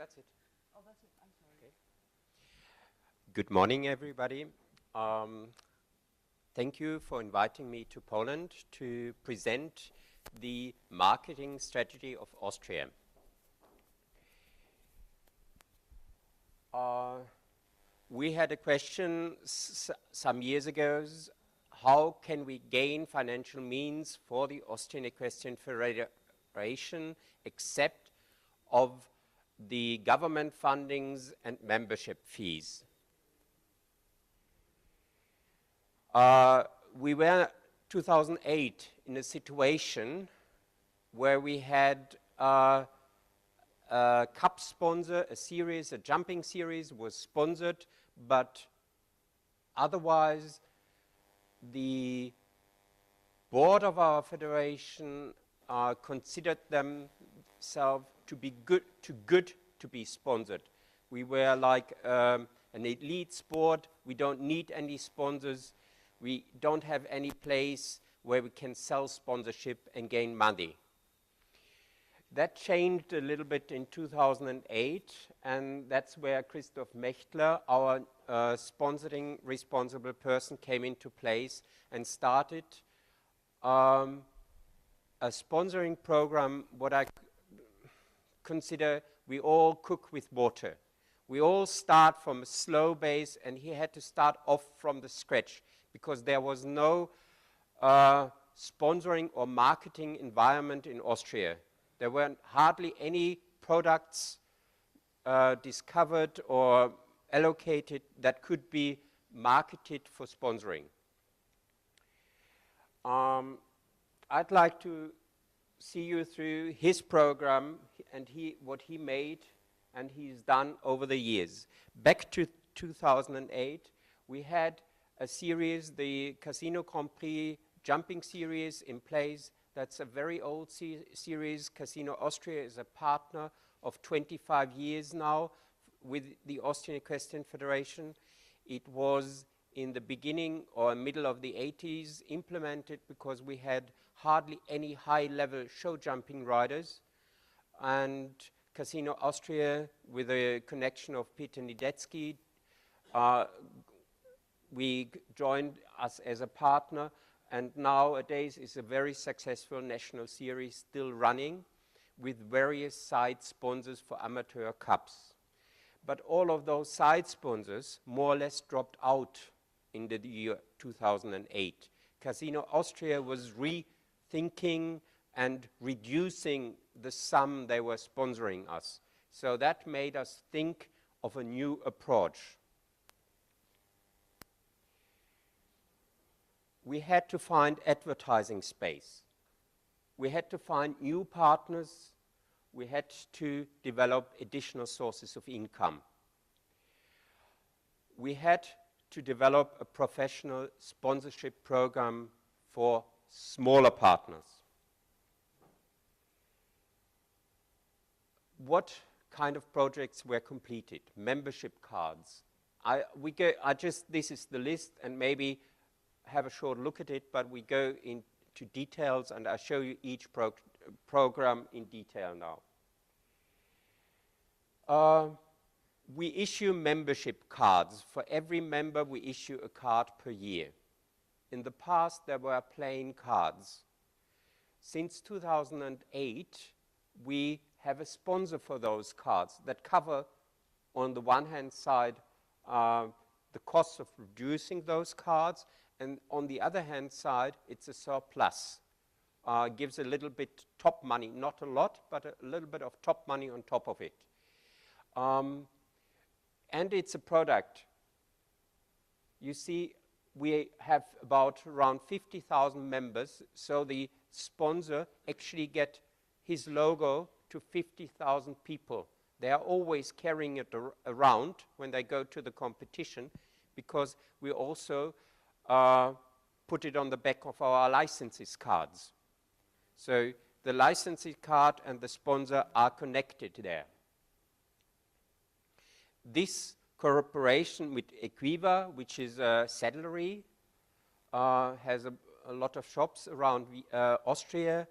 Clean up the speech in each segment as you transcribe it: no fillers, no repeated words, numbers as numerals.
That's it. Oh, that's it. I'm sorry. Okay. Good morning, everybody. Thank you for inviting me to Poland to present the marketing strategy of Austria. We had a question some years ago, how can we gain financial means for the Austrian Equestrian Federation except of the government fundings and membership fees? We were 2008 in a situation where we had a cup sponsor, a jumping series was sponsored, but otherwise the board of our federation considered themselves to be good to be sponsored. We were like an elite sport. We don't need any sponsors. We don't have any place where we can sell sponsorship and gain money. That changed a little bit in 2008, and that's where Christoph Mechtler, our sponsoring responsible person, came into place and started a sponsoring program, what I consider we all cook with water. We all start from a slow base, and he had to start off from the scratch because there was no sponsoring or marketing environment in Austria. There weren't hardly any products discovered or allocated that could be marketed for sponsoring. I'd like to see you through his program and what he made and he's done over the years. Back to 2008, we had a series, the Casino Grand Prix jumping series in place. That's a very old series. Casino Austria is a partner of 25 years now with the Austrian Equestrian Federation. It was in the beginning or middle of the 80s implemented because we had hardly any high-level show jumping riders. And Casino Austria, with the connection of Peter Niedetzky, we joined us as a partner. And nowadays is a very successful national series still running with various side sponsors for amateur cups. But all of those side sponsors more or less dropped out in the year 2008. Casino Austria was rethinking and reducing the sum they were sponsoring us. So that made us think of a new approach. We had to find advertising space. We had to find new partners. We had to develop additional sources of income. We had to develop a professional sponsorship program for smaller partners. What kind of projects were completed? Membership cards. This is the list, and maybe have a short look at it, but we go into details and I'll show you each program in detail now. We issue membership cards. For every member we issue a card per year. In the past there were plain cards. Since 2008 we have a sponsor for those cards that cover on the one hand side the cost of producing those cards, and on the other hand side, it's a surplus. Gives a little bit top money, not a lot, but a little bit of top money on top of it. And it's a product. You see, we have about around 50,000 members, so the sponsor actually get his logo to 50,000 people. They are always carrying it around when they go to the competition, because we also put it on the back of our licenses cards. So the licensing card and the sponsor are connected there. This cooperation with Equiva, which is a saddlery, has a lot of shops around Austria,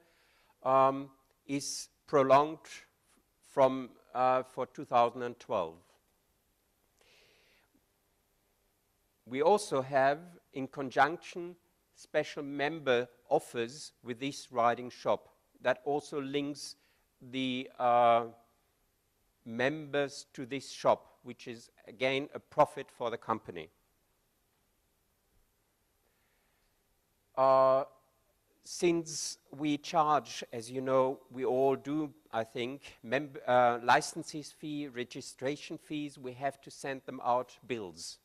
is prolonged from for 2012. We also have, in conjunction, special member offers with this riding shop that also links the members to this shop, which is, again, a profit for the company. Since we charge, as you know, we all do, I think, licenses fee, registration fees, we have to send them out bills.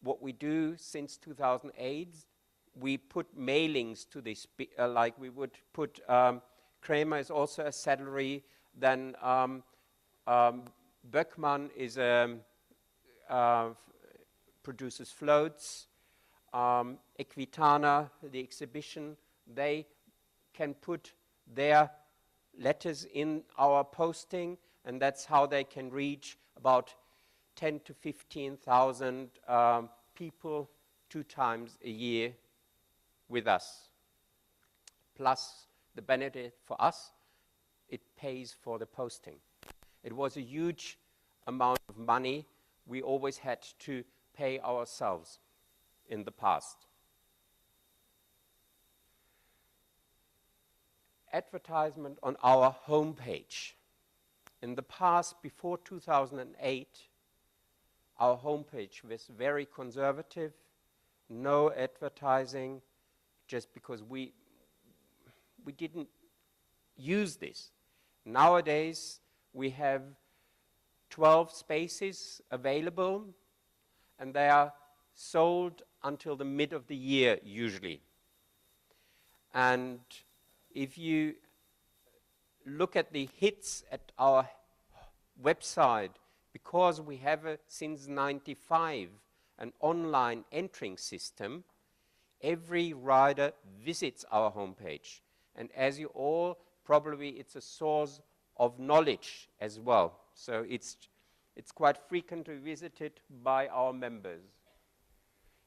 What we do since 2008, we put mailings to this, like we would put, Kramer is also a saddlery, then Böckmann is produces floats, Equitana, the exhibition, they can put their letters in our posting, and that's how they can reach about 10 to 15,000 people 2 times a year with us. Plus the benefit for us, it pays for the posting. It was a huge amount of money we always had to pay ourselves in the past. Advertisement on our homepage. In the past, before 2008, our homepage was very conservative, no advertising, just because we didn't use this. Nowadays, we have 12 spaces available, and they are sold until the mid of the year, usually. And if you look at the hits at our website, because we have since '95 an online entering system, every rider visits our homepage. And as you all, probably it's a source of knowledge as well. So it's quite frequently visited by our members.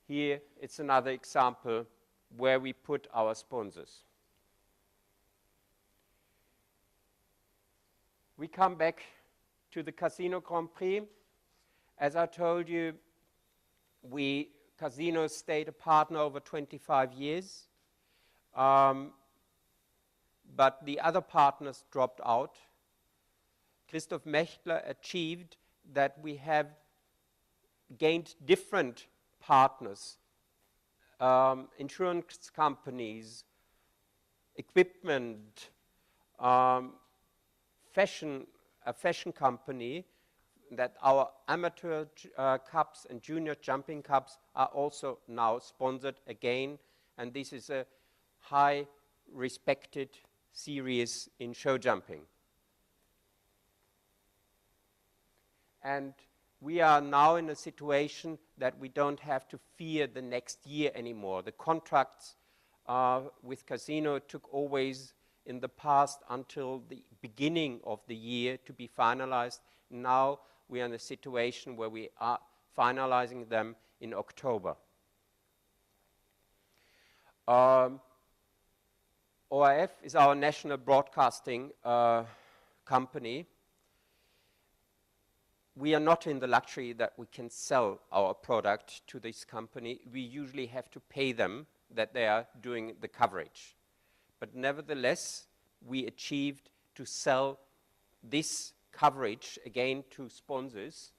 Here, it's another example where we put our sponsors. We come back to the Casino Grand Prix. As I told you, Casino stayed a partner over 25 years, but the other partners dropped out. Christoph Mechtler achieved that we have gained different partners, insurance companies, equipment, a fashion company, that our amateur cups and junior jumping cups are also now sponsored again, and this is a high respected series in show jumping. And we are now in a situation that we don't have to fear the next year anymore. The contracts with Casino took always in the past until the beginning of the year to be finalized. Now we are in a situation where we are finalizing them in October. ORF is our national broadcasting company. We are not in the luxury that we can sell our product to this company. We usually have to pay them that they are doing the coverage. But nevertheless, we achieved to sell this coverage again to sponsors,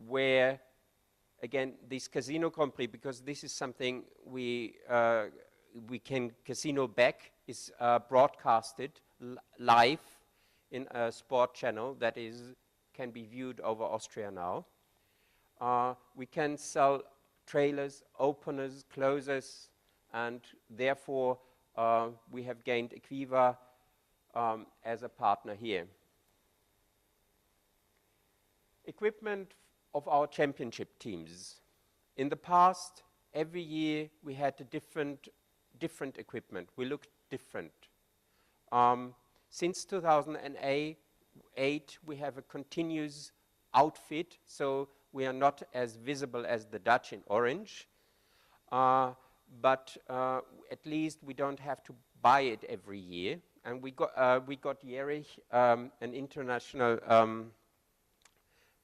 where, again, this Casino Grand Prix, because this is something we can Casino back, is broadcasted live in a sport channel that can be viewed over Austria now. We can sell trailers, openers, closers, and therefore we have gained Equiva as a partner here. Equipment of our championship teams. In the past, every year we had a different equipment. We looked different. Since 2008, we have a continuous outfit, so we are not as visible as the Dutch in orange, but at least we don't have to buy it every year. and we got Jerich, an international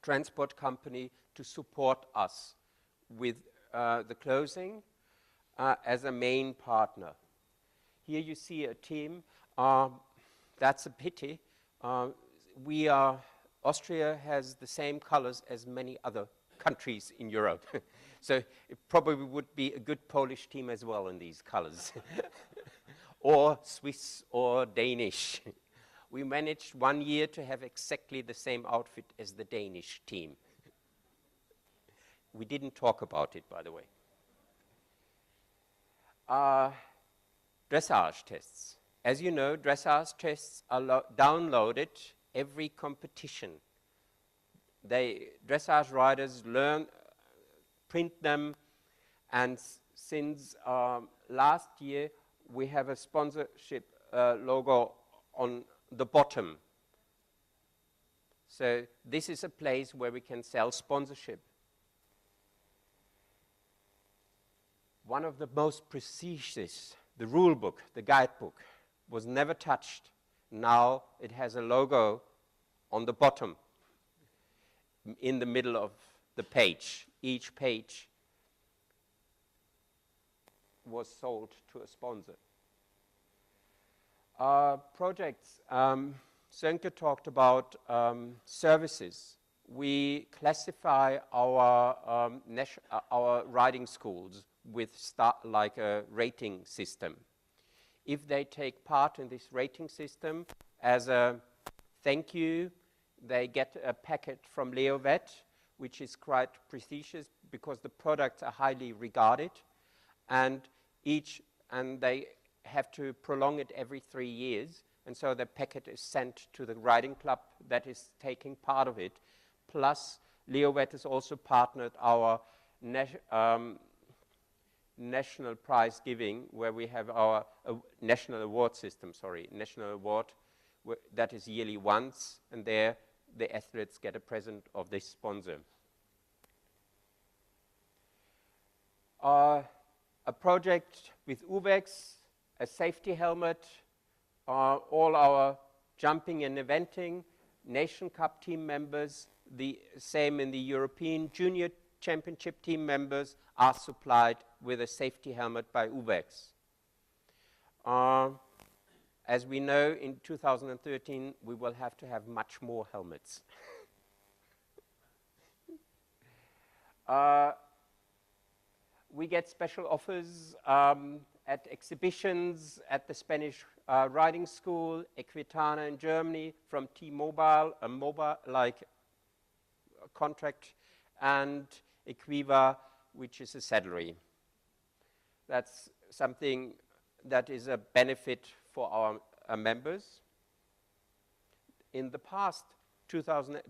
transport company, to support us with the closing as a main partner. Here you see a team. That's a pity. Austria has the same colors as many other countries in Europe. So it probably would be a good Polish team as well in these colors. Or Swiss or Danish. We managed 1 year to have exactly the same outfit as the Danish team. We didn't talk about it, by the way. Dressage tests. As you know, dressage tests are downloaded every competition. Dressage riders learn, print them, and since last year, we have a sponsorship logo on the bottom. So this is a place where we can sell sponsorship. One of the most prestigious, the rule book, the guidebook, was never touched. Now it has a logo on the bottom, in the middle of the page. Each page was sold to a sponsor. Projects. Sönke talked about services. We classify our riding schools with like a rating system. If they take part in this rating system, as a thank you, they get a packet from Leovet, which is quite prestigious because the products are highly regarded, and they have to prolong it every 3 years, and so the packet is sent to the riding club that is taking part of it. Plus, Leovet is also partnered our national prize giving, where we have our national award system, national award, that is yearly once, and there the athletes get a present of this sponsor. A project with UVEX, a safety helmet, all our jumping and eventing, Nation Cup team members, the same in the European Junior Championship team members are supplied with a safety helmet by UVEX. As we know, in 2013, we will have to have much more helmets. We get special offers at exhibitions at the Spanish riding school, Equitana in Germany, from T-Mobile, a mobile-like contract, and Equiva, which is a saddlery. That's something that is a benefit for our members. In the past,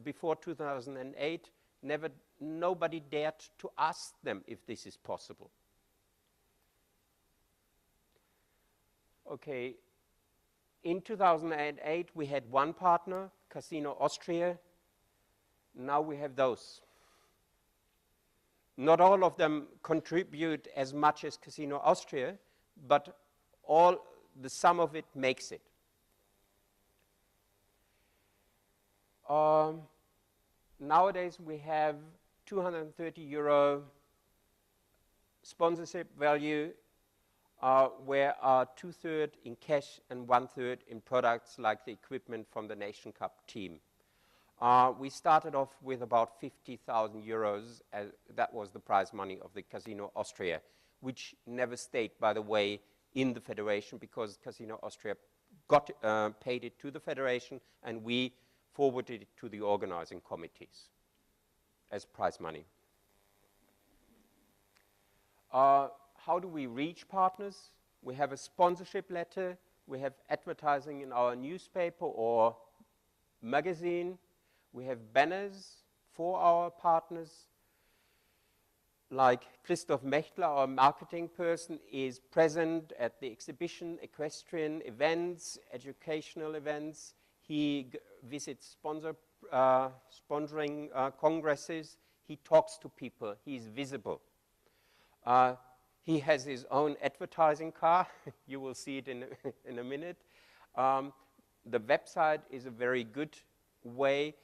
before 2008, nobody dared to ask them if this is possible. Okay, in 2008, we had one partner, Casino Austria. Now we have those. Not all of them contribute as much as Casino Austria, but the sum of it makes it. Nowadays we have €230 sponsorship value, where 2/3 in cash and 1/3 in products like the equipment from the Nation Cup team. We started off with about €50,000. That was the prize money of the Casino Austria, which never stayed, by the way, in the federation, because Casino Austria paid it to the federation, and we forwarded it to the organizing committees as prize money. How do we reach partners? We have a sponsorship letter. We have advertising in our newspaper or magazine. We have banners for our partners. Like Christoph Mechtler, our marketing person, is present at the exhibition, equestrian events, educational events. He visits sponsoring congresses. He talks to people. He's visible. He has his own advertising car. You will see it in a minute. The website is a very good way.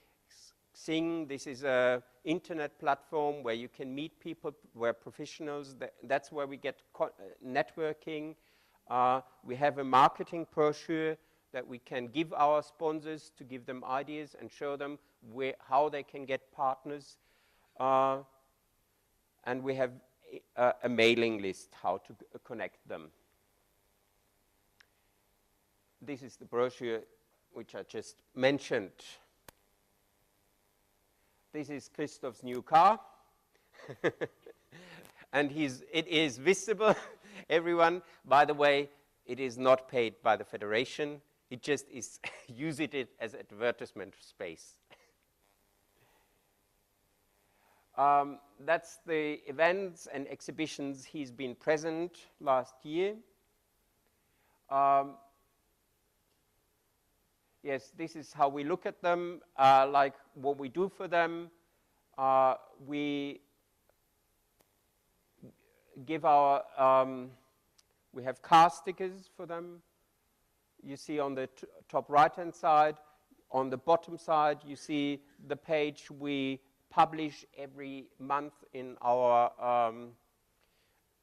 Xing, this is an internet platform where you can meet people, where professionals, that's where we get networking. We have a marketing brochure that we can give our sponsors to give them ideas and show them how they can get partners. And we have a mailing list, how to connect them. This is the brochure which I just mentioned. This is Christoph's new car. And it is visible, everyone. By the way, it is not paid by the Federation. It just is using it as advertisement space. That's the events and exhibitions he's been present last year. Yes, this is how we look at them, like what we do for them. We give we have car stickers for them. You see on the top right-hand side. On the bottom side, you see the page we publish every month in our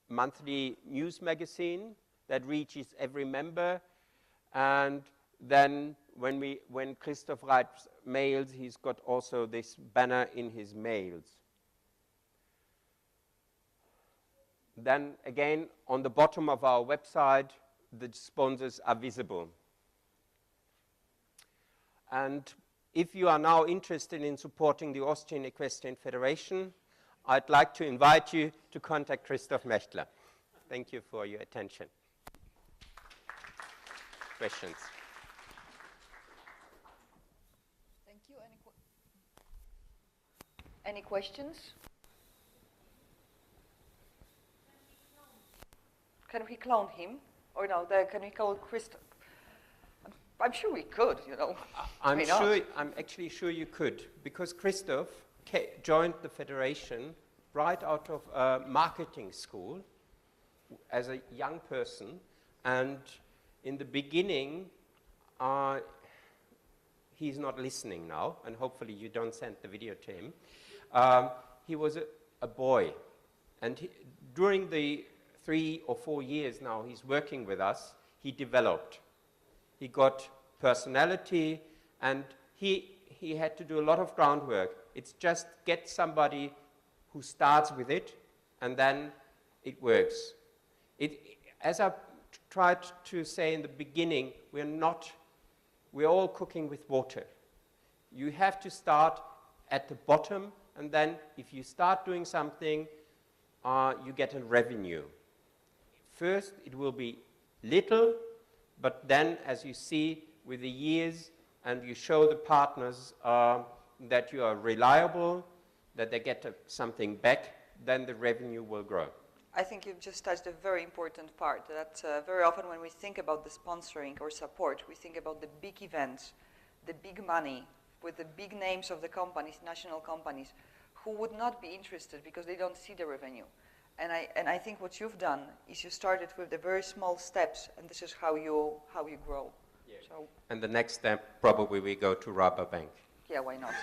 monthly news magazine that reaches every member. And then when Christoph writes mails, he's got also this banner in his mails. Then again, on the bottom of our website, the sponsors are visible. And if you are now interested in supporting the Austrian Equestrian Federation, I'd like to invite you to contact Christoph Mechtler. Thank you for your attention. Questions? Thank you. Any questions? Can we clone him? Or no, can we call Christoph? I'm sure we could, you know. I'm actually sure you could, because Christoph joined the Federation right out of a marketing school as a young person, and in the beginning, he's not listening now, and hopefully you don't send the video to him. He was a boy, and during the 3 or 4 years now he's working with us, he developed. He got personality, and he had to do a lot of groundwork. It's just get somebody who starts with it, and then it works. As I tried to say in the beginning, we're all cooking with water. You have to start at the bottom, and then if you start doing something, you get a revenue. First, it will be little, but then, as you see, with the years, and you show the partners that you are reliable, that they get something back, then the revenue will grow. I think you've just touched a very important part. That very often when we think about the sponsoring or support, we think about the big events, the big money, with the big names of the companies, national companies, who would not be interested because they don't see the revenue. And I think what you've done is you started with the very small steps, and this is how you grow. Yeah. So, and the next step, probably we go to Rabobank. Yeah, why not?